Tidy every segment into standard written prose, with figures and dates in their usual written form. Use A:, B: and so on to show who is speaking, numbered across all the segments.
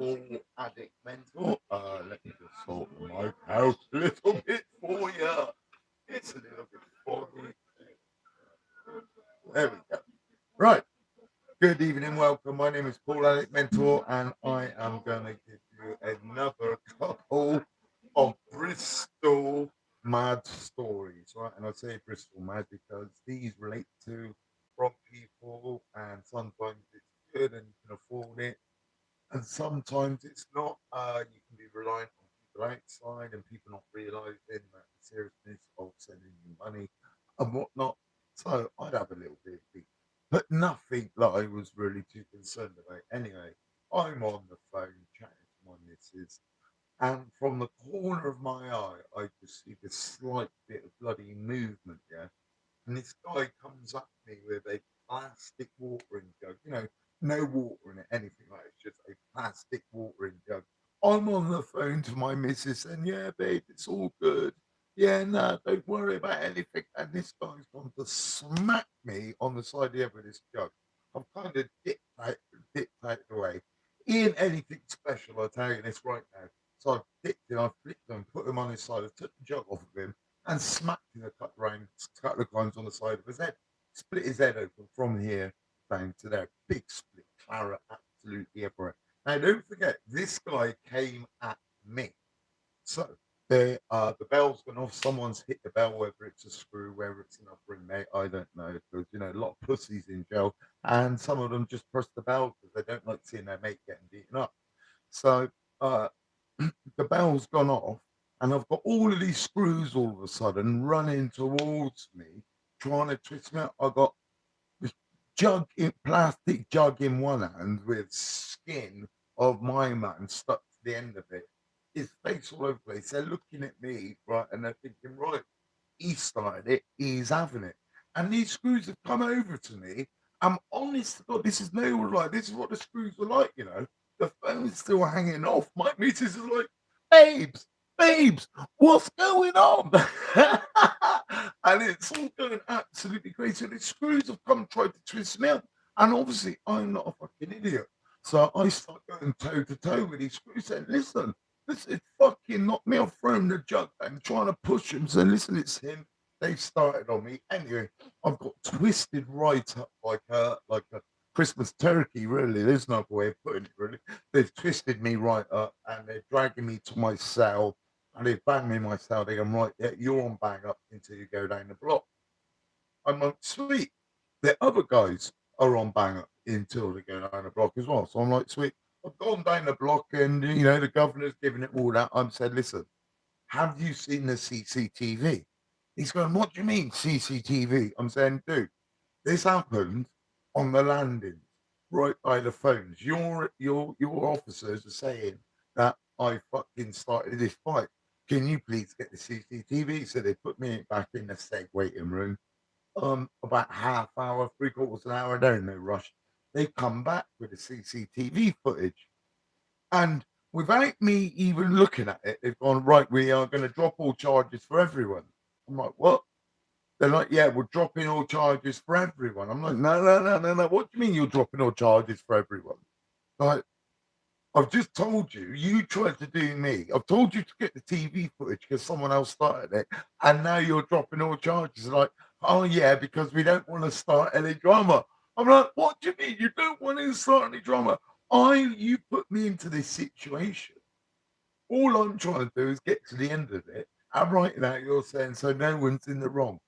A: for Addict Mentor. Let me just sort the mic out a little bit for you. It's a little bit foggy. There we go. Right. Good evening, welcome. My name is Paul Addict Mentor, and I am going to give you another couple of Bristol mad stories, right? And I say Bristol mad because these relate to from people, and sometimes it's good and you can afford it, and sometimes it's not. You can be reliant on people outside and people not realizing that the seriousness of sending you money and whatnot. So I'd have a little bit of beef, but nothing that I was really too concerned about. Anyway, I'm on the phone chatting to my missus, and from the corner of my eye, I just see this slight bit of bloody movement, yeah. And this guy comes up to me with a plastic watering jug, no water in it, anything like it. It's just a plastic watering jug. I'm on the phone to my missus and, yeah, babe, it's all good. Yeah, no, don't worry about anything. And this guy's gone to smack me on the side of the head with this jug. I've kind of dipped out the way. He ain't anything special, I'll tell you this right now. So I dipped him, I flicked him, put him on his side, I took the jug off of him and smacked him a couple of times on the side of his head. Split his head open from here down to there. Big split, claret absolutely everywhere. Now, don't forget, this guy came at me. So the bell's gone off. Someone's hit the bell, whether it's a screw, whether it's another inmate, I don't know. Because a lot of pussies in jail, and some of them just press the bell because they don't like seeing their mate getting beaten up. So uh, the bell's gone off, and I've got all of these screws all of a sudden running towards me, trying to twist me out. I got this plastic jug in one hand with skin of my man stuck to the end of it. His face all over the place. They're looking at me, right, and they're thinking, right, he started it, he's having it. And these screws have come over to me. I'm honest to God, this is no like this is what the screws were like. The phone's still hanging off. My missus is like, babes, babes, what's going on? And it's all going absolutely crazy. So the screws have come tried to twist me up. And obviously, I'm not a fucking idiot. So I start going toe to toe with these screws saying, listen, this is fucking knocked me off throwing the jug and trying to push him. So listen, it's him. They started on me. Anyway, I've got twisted right up like a Christmas turkey, really. There's no way of putting it, really. They've twisted me right up and they're dragging me to my cell and they've banged me in my cell. They go, right, yeah, you're on bang up until you go down the block. I'm like, sweet. The other guys are on bang up until they go down the block as well. So I'm like, sweet. I've gone down the block and, the governor's giving it all that. I'm said, listen, have you seen the CCTV? He's going, what do you mean CCTV? I'm saying, dude, this happened on the landings, right by the phones. Your officers are saying that I fucking started this fight. Can you please get the CCTV? So they put me back in the seg waiting room. About half hour, three quarters an hour, they're in no rush. They come back with the CCTV footage. And without me even looking at it, they've gone, right, we are going to drop all charges for everyone. I'm like, what? They're like, yeah, we're dropping all charges for everyone. I'm like, no, no, no, no, no. What do you mean you're dropping all charges for everyone? Like, I've just told you, you tried to do me. I've told you to get the TV footage because someone else started it. And now you're dropping all charges. Like, oh, yeah, because we don't want to start any drama. I'm like, what do you mean you don't want to start any drama? You put me into this situation. All I'm trying to do is get to the end of it. And right now you're saying so no one's in the wrong.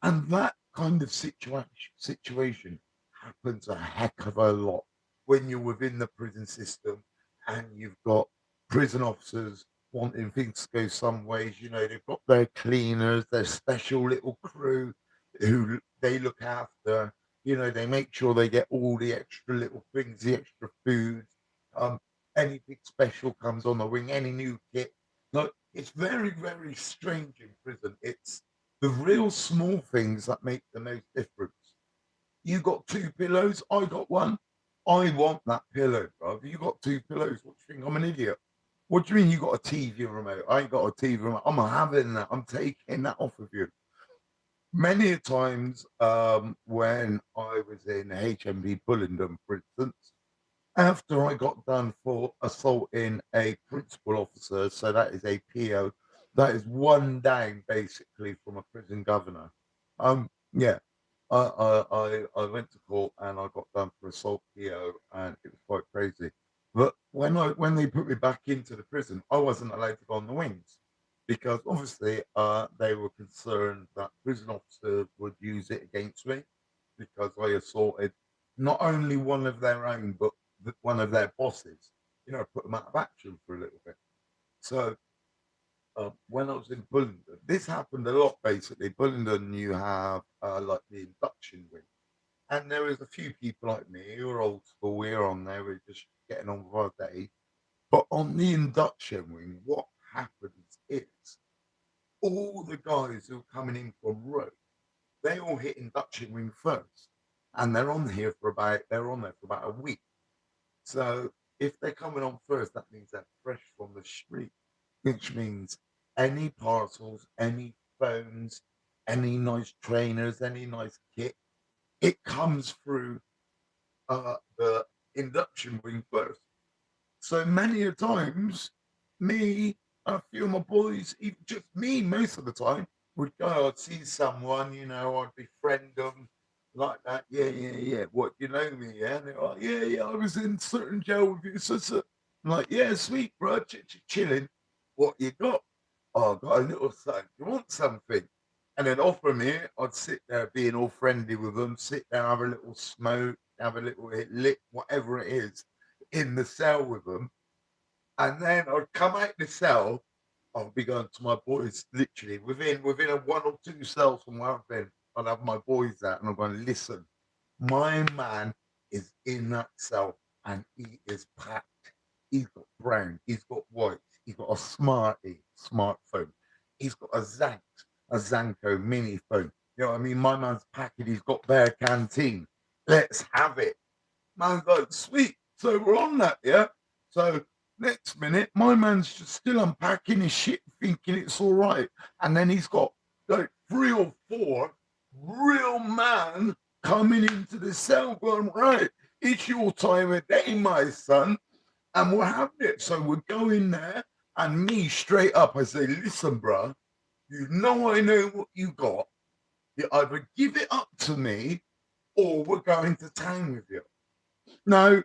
A: And that kind of situation happens a heck of a lot when you're within the prison system and you've got prison officers wanting things to go some ways. They've got their cleaners, their special little crew who they look after. They make sure they get all the extra little things, the extra foods. Um, Anything special comes on the wing, any new kit. No, it's very, very strange in prison. It's the real small things that make the most difference. You got two pillows, I got one. I want that pillow, bro. You got two pillows. What do you think? I'm an idiot. What do you mean you got a TV remote? I ain't got a TV remote. I'm not having that. I'm taking that off of you. Many a times when I was in HMP Bullingdon, for instance, after I got done for assaulting a principal officer, so that is a PO, that is one down basically from a prison governor. Yeah, I went to court and I got done for assault PO, and it was quite crazy. But when they put me back into the prison, I wasn't allowed to go on the wings because obviously they were concerned that prison officers would use it against me because I assaulted not only one of their own but one of their bosses. Put them out of action for a little bit. So when I was in Bullingdon, this happened a lot. Basically, Bullingdon, you have like the induction wing, and there is a few people like me who are old school. We're on there. We're just getting on with our day. But on the induction wing, what happens is all the guys who are coming in from road, they all hit induction wing first, and they're on there for about a week. So if they're coming on first, that means they're fresh from the street, which means any parcels, any phones, any nice trainers, any nice kit, it comes through the induction wing first. So many a times, me, a few of my boys, even just me most of the time, would go, I'd see someone, I'd befriend them like that. Yeah, yeah, yeah. What, you know me? Yeah. And they're like, yeah, yeah, I was in certain jail with you. So. I'm like, yeah, sweet, bro, chilling. What you got? Oh, I got a little something. You want something? And then offer me it. I'd sit there being all friendly with them, sit there, have a little smoke, have a little hit lit, whatever it is in the cell with them, and then I'd come out the cell. I'd be going to my boys literally within a one or two cells from where I've been. I'd have my boys out, and I'm going, listen, my man is in that cell, and he is packed. He's got brown, he's got white, he's got a smartphone, he's got a Zanko mini phone. You know what I mean? My man's packing. He's got their canteen. Let's have it. Man's like, sweet. So we're on that, yeah? So next minute, my man's just still unpacking his shit, thinking it's all right. And then he's got like 3 or 4 real man coming into the cell going, right, it's your time of day, my son. And we're having it. So we go in there, and me straight up, I say, listen, bro, I know what you got. You either give it up to me or we're going to town with you. Now,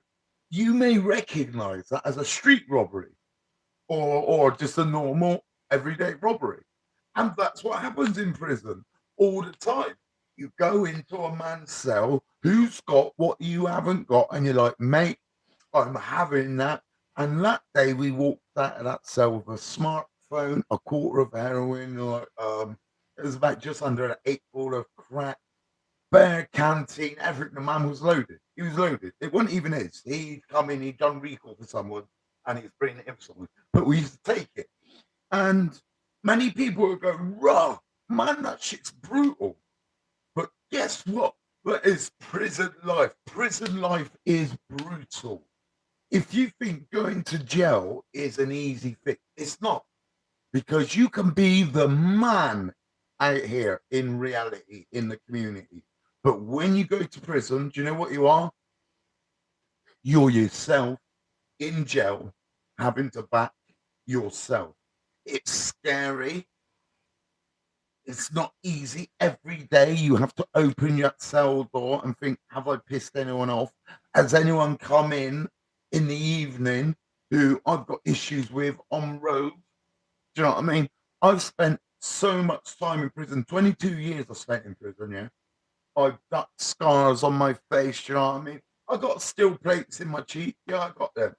A: you may recognize that as a street robbery or just a normal everyday robbery. And that's what happens in prison all the time. You go into a man's cell who's got what you haven't got, and you're like, mate, I'm having that. And that day we walked out of that cell with a smartphone, a quarter of heroin, it was about just under an 8 ball of crack, bare canteen, everything. The man was loaded. He was loaded. It wasn't even his. He'd come in, he'd done recall for someone, and he was bringing it in for someone. But we used to take it. And many people would go, raw, man, that shit's brutal. But guess what? That is prison life. Prison life is brutal. If you think going to jail is an easy fix, it's not, because you can be the man out here in reality, in the community. But when you go to prison, do you know what you are? You're yourself in jail, having to back yourself. It's scary. It's not easy. Every day you have to open your cell door and think, have I pissed anyone off? Has anyone come in the evening who I've got issues with on road? Do you know what I mean? I've spent so much time in prison. 22 years I spent in prison, yeah. I've got scars on my face, do you know what I mean? I got steel plates in my cheek. Yeah, I got them.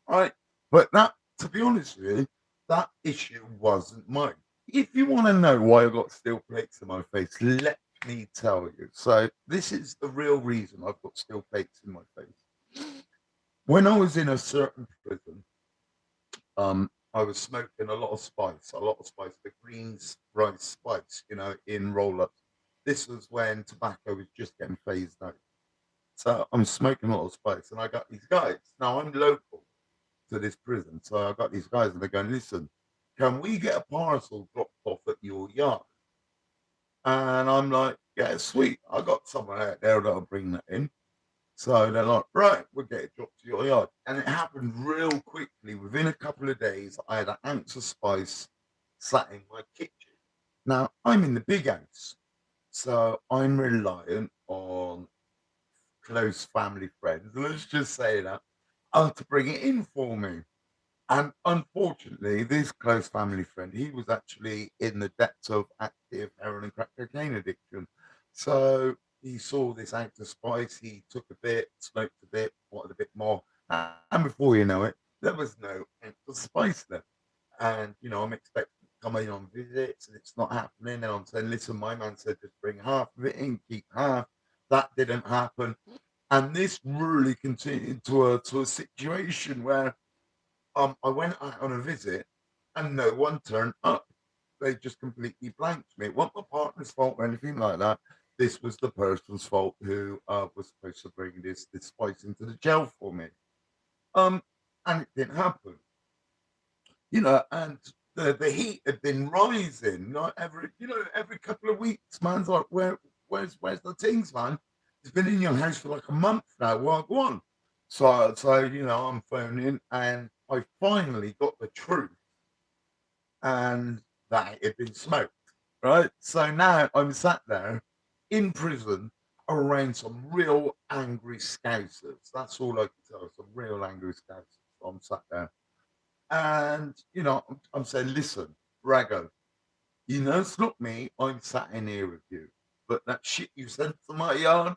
A: Right. But that, to be honest with you, that issue wasn't mine. If you want to know why I got steel plates in my face, let me tell you. So this is the real reason I've got steel plates in my face. When I was in a certain prison, I was smoking a lot of spice, the green rice spice, in roll-ups. This was when tobacco was just getting phased out. So I'm smoking a lot of spice, and I got these guys. Now I'm local to this prison, so I got these guys, and they're going, listen, can we get a parcel dropped off at your yard? And I'm like, yeah, sweet. I got someone out there that'll bring that in. So they're like, right, we'll get it dropped to your yard. And it happened real quickly. Within a couple of days, I had an ounce of spice sat in my kitchen. Now, I'm in the big house, so I'm reliant on close family friends, let's just say that, to bring it in for me. And unfortunately, this close family friend, he was actually in the depths of active heroin and crack cocaine addiction. So he saw this ounce of spice, he took a bit, smoked a bit, wanted a bit more. And before you know it, there was no ounce of spice left. And, I'm expecting to come in on visits and it's not happening. And I'm saying, listen, my man said just bring half of it in, keep half. That didn't happen. And this really continued to a situation where I went out on a visit and no one turned up. They just completely blanked me. It wasn't my partner's fault or anything like that. This was the person's fault who was supposed to bring this spice into the jail for me. Um, and it didn't happen. And the heat had been rising, every couple of weeks. Man's like, where's the things, man? It's been in your house for like a month now. Well, go on. So I'm phoning, and I finally got the truth, and that it had been smoked. Right. So now I'm sat there in prison around some real angry scousers. That's all I can tell. Some real angry scousers. So I'm sat there. And, I'm saying, listen, Rago, it's not me. I'm sat in here with you. But that shit you sent to my yard,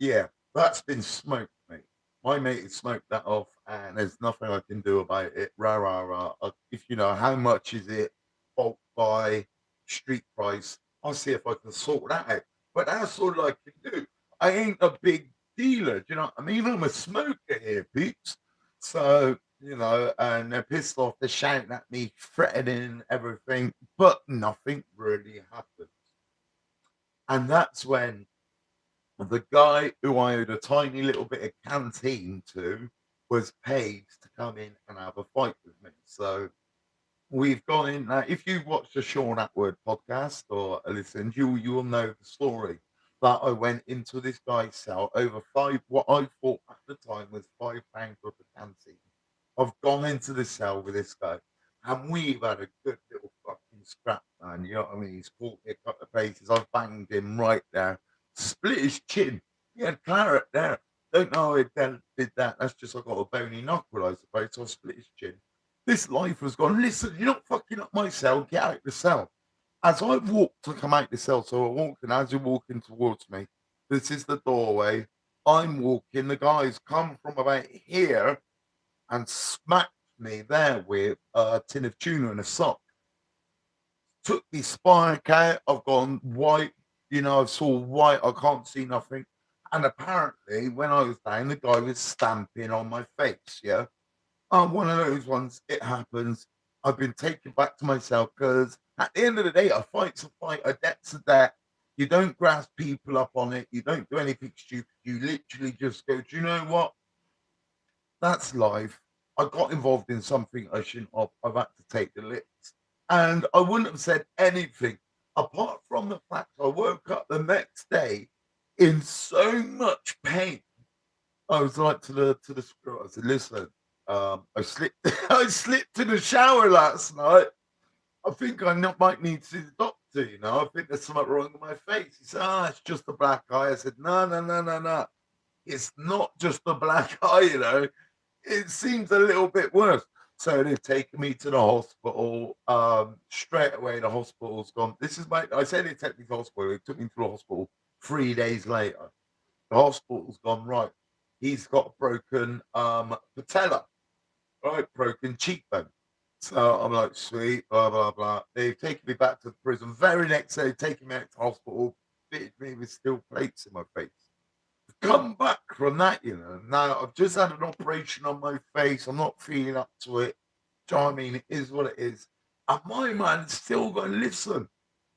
A: yeah, that's been smoked, mate. My mate has smoked that off, and there's nothing I can do about it. Rah, rah, rah. If you know how much is it, bulk buy, street price, I'll see if I can sort that out. But that's all I can do. I ain't a big dealer, do you know what I mean? I'm a smoker here, peeps. So, and they're pissed off, they're shouting at me, threatening everything, but nothing really happens. And that's when the guy who I owed a tiny little bit of canteen to was paid to come in and have a fight with me. So we've gone in. Now, if you've watched the Sean Atwood podcast or listened, you'll know the story that I went into this guy's cell over what I thought at the time was £5 worth of canteen. I've gone into the cell with this guy, and we've had a good little fucking scrap, man. You know what I mean? He's caught me a couple of places. I've banged him right there, split his chin. He had claret there. Don't know how he did that. That's just I got a bony knuckle, I suppose. So I split his chin. This life has gone, listen, you're not fucking up my cell, get out the cell. As I walked to come out the cell, so I walked, and as you're walking towards me, this is the doorway. I'm walking, the guy's come from about here and smacked me there with a tin of tuna and a sock. Took the spike out, I've gone white, I've saw white, I can't see nothing. And apparently, when I was down, the guy was stamping on my face, yeah? One of those ones, it happens. I've been taken back to myself because at the end of the day, a fight's a fight, a debt's a debt. You don't grasp people up on it. You don't do anything stupid. You literally just go, do you know what? That's life. I got involved in something I shouldn't have. I've had to take the licks. And I wouldn't have said anything apart from the fact I woke up the next day in so much pain. I was like to the spirit, I said, listen, I slipped I slipped in the shower last night. I think might need to see the doctor, I think there's something wrong with my face. He said, it's just a black eye. I said, no, no, no, no, no. It's not just a black eye. It seems a little bit worse. So they've taken me to the hospital. Straight away, the hospital's gone. I said they took me to the hospital. They took me to the hospital 3 days later. The hospital's gone, right. He's got a broken patella, right? Broken cheekbone. So I'm like, sweet, blah, blah, blah. They've taken me back to the prison. Very next day, taken me out to hospital, fitted me with steel plates in my face. Come back from that, Now I've just had an operation on my face. I'm not feeling up to it. Do you know what I mean? It is what it is. And my man's still going, listen,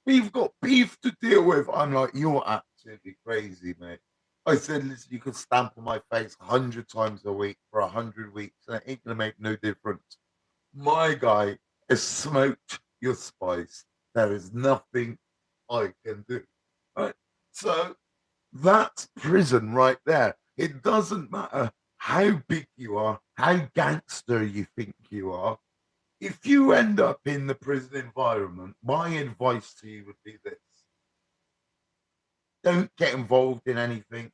A: we've got beef to deal with. I'm like, you're absolutely crazy, mate. I said, listen, you can stamp on my face 100 times a week for 100 weeks, and it ain't going to make no difference. My guy has smoked your spice. There is nothing I can do. Right? So That's prison right there. It doesn't matter how big you are, how gangster you think you are. If you end up in the prison environment, my advice to you would be this: don't get involved in anything.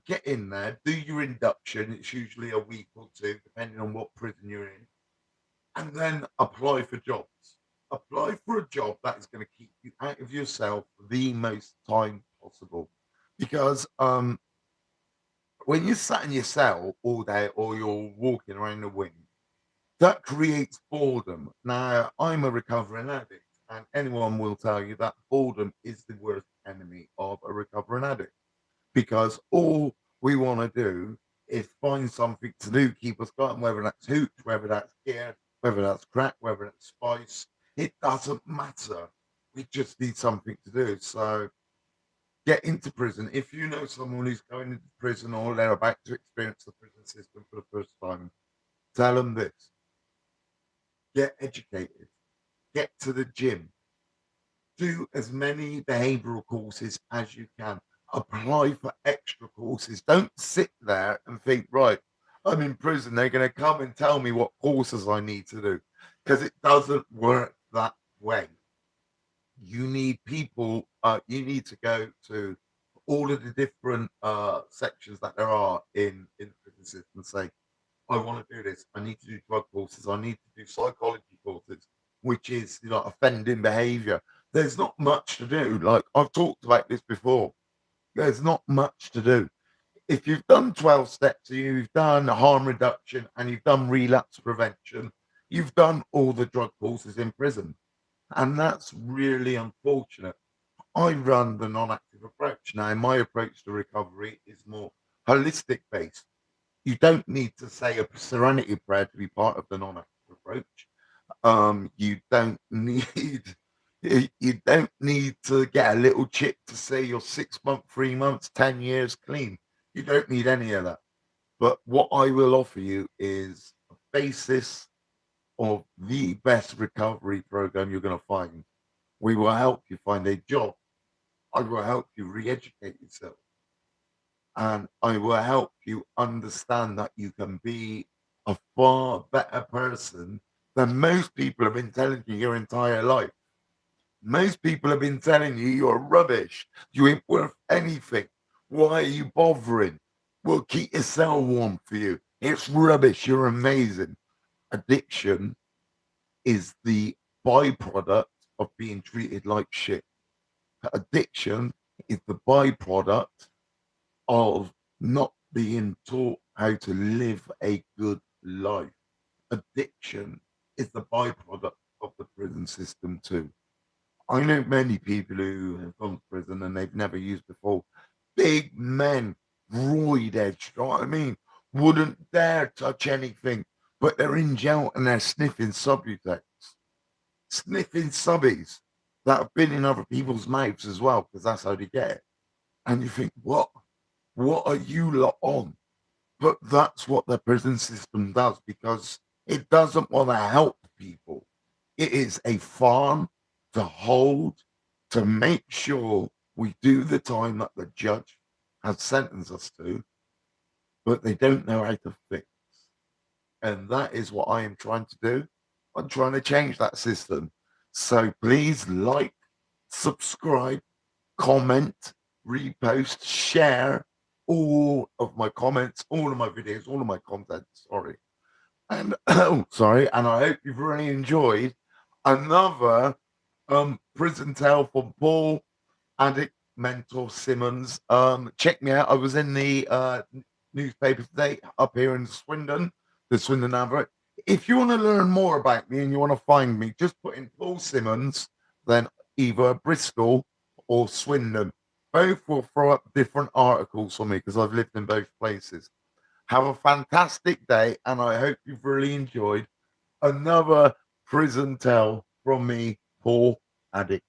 A: Get in there, do your induction. It's usually a week or two, depending on what prison you're in, and then apply for jobs. Apply for a job that is going to keep you out of yourself the most time possible, because when you're sat in your cell all day or you're walking around the wing, that creates boredom. Now, I'm a recovering addict, and anyone will tell you that boredom is the worst enemy of a recovering addict, because all we want to do is find something to do, keep us going, whether that's hooch, whether that's gear, whether that's crack, whether that's spice. It doesn't matter. We just need something to do. So get into prison. If you know someone who's going into prison or they're about to experience the prison system for the first time, tell them this: get educated, get to the gym, do as many behavioral courses as you can, apply for extra courses. Don't sit there and think, right, I'm in prison, they're going to come and tell me what courses I need to do, because it doesn't work that way. You need people, you need to go to all of the different sections that there are in the prison system and say, I want to do this. I need to do drug courses. I need to do psychology courses, which is, offending behavior. There's not much to do. Like I've talked about this before. There's not much to do. If you've done 12 steps, you've done harm reduction, and you've done relapse prevention, you've done all the drug courses in prison. And that's really unfortunate. I run the non-active approach. Now, my approach to recovery is more holistic based. You don't need to say a serenity prayer to be part of the non-active approach. You don't need you don't need to get a little chip to say you're 6 months, 3 months, 10 years clean. You don't need any of that. But what I will offer you is a basis of the best recovery program you're going to find. We will help you find a job. I will help you re-educate yourself, and I will help you understand that you can be a far better person than most people have been telling you your entire life. Most people have been telling you you're rubbish, you ain't worth anything. Why are you bothering? We'll keep your cell warm for you. It's rubbish. You're amazing. Addiction is the byproduct of being treated like shit. Addiction is the byproduct of not being taught how to live a good life. Addiction is the byproduct of the prison system too. I know many people who have gone to prison and they've never used before. Big men, roid edge, you know what I mean? Wouldn't dare touch anything, but they're in jail and they're sniffing Subutex, sniffing subbies that have been in other people's mouths as well, because that's how they get it. And you think, what? What are you lot on? But that's what the prison system does, because it doesn't want to help people. It is a farm to hold, to make sure we do the time that the judge has sentenced us to, but they don't know how to fix. And that is what I am trying to do. I'm trying to change that system. So please like, subscribe, comment, repost, share all of my comments, all of my videos, all of my content. Sorry. And oh, sorry. And I hope you've really enjoyed another prison tale from Paul, Addict Mentor Simmons. Check me out. I was in the newspaper today up here in Swindon, the Swindon Advert. If you want to learn more about me and you want to find me, just put in Paul Simmons, then either Bristol or Swindon. Both will throw up different articles for me because I've lived in both places. Have a fantastic day, and I hope you've really enjoyed another prison tale from me, Paul Addict